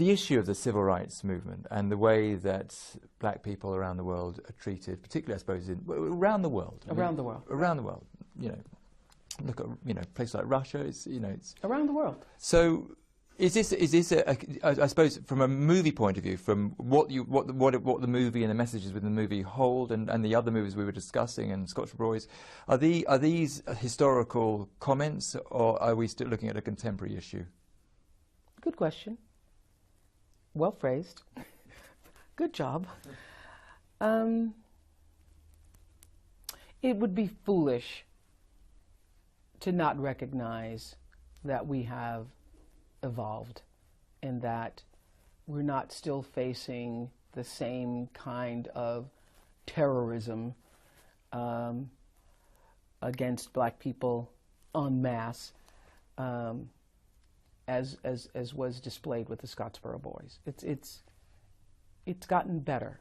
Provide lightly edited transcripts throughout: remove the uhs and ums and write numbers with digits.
the issue of the civil rights movement and the way that black people around the world are treated, particularly, I suppose, around the world. Around the world. Around the world. You know, look at places like Russia. It's it's around the world. So, is this I suppose from a movie point of view, from what the movie and the messages within the movie hold, and the other movies we were discussing, and Scotch Boys, are these historical comments, or are we still looking at a contemporary issue? Good question. Well phrased. Good job. It would be foolish to not recognize that we have evolved and that we're not still facing the same kind of terrorism against black people en masse as was displayed with the Scottsboro Boys. It's gotten better.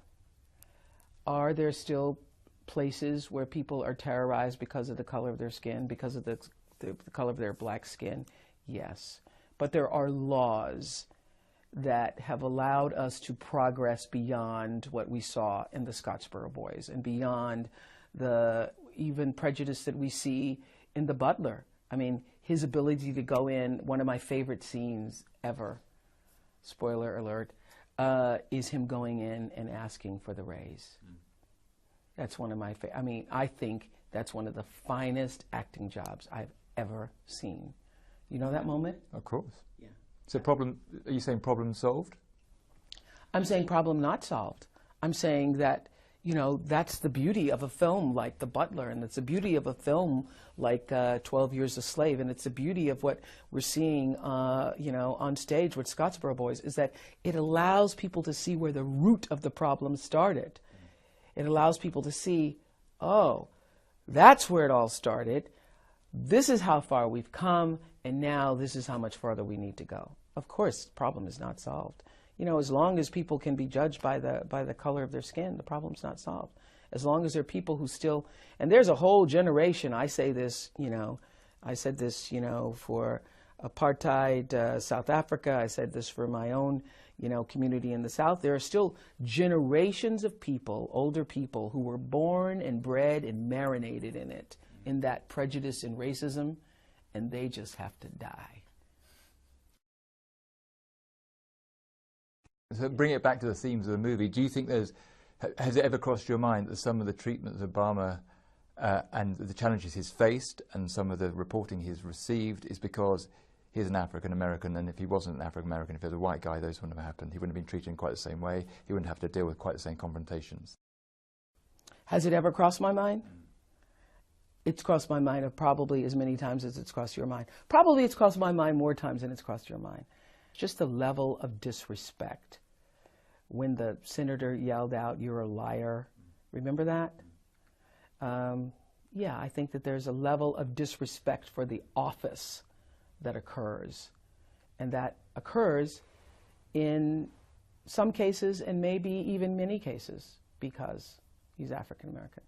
Are there still places where people are terrorized because of the color of their skin, because of the color of their black skin? Yes. But there are laws that have allowed us to progress beyond what we saw in the Scottsboro Boys and beyond the even prejudice that we see in the butler. I mean, his ability to go in, one of my favorite scenes ever, spoiler alert, is him going in and asking for the raise. That's one of my favorite. I mean, I think that's one of the finest acting jobs I've ever seen. You know that moment? Of course. Yeah. So problem, are you saying problem solved? I'm saying problem not solved. I'm saying that, that's the beauty of a film like The Butler, and it's the beauty of a film like 12 Years a Slave, and it's the beauty of what we're seeing, on stage with Scottsboro Boys, is that it allows people to see where the root of the problem started. It allows people to see, oh, that's where it all started. This is how far we've come, and now this is how much farther we need to go. Of course, the problem is not solved. As long as people can be judged by the color of their skin, the problem's not solved. As long as there are people who still, and there's a whole generation, I say this, I said this, for apartheid South Africa, I said this for my own, community in the South. There are still generations of people, older people, who were born and bred and marinated in that prejudice and racism, and they just have to die. So bring it back to the themes of the movie. Do you think has it ever crossed your mind that some of the treatment that Obama and the challenges he's faced and some of the reporting he's received is because he's an African American, and if he wasn't an African American, if he was a white guy, those wouldn't have happened. He wouldn't have been treated in quite the same way. He wouldn't have to deal with quite the same confrontations. Has it ever crossed my mind? It's crossed my mind probably as many times as it's crossed your mind. Probably it's crossed my mind more times than it's crossed your mind. Just the level of disrespect. When the senator yelled out, "You're a liar." Remember that? Yeah, I think that there's a level of disrespect for the office that occurs. And that occurs in some cases and maybe even many cases because he's African American.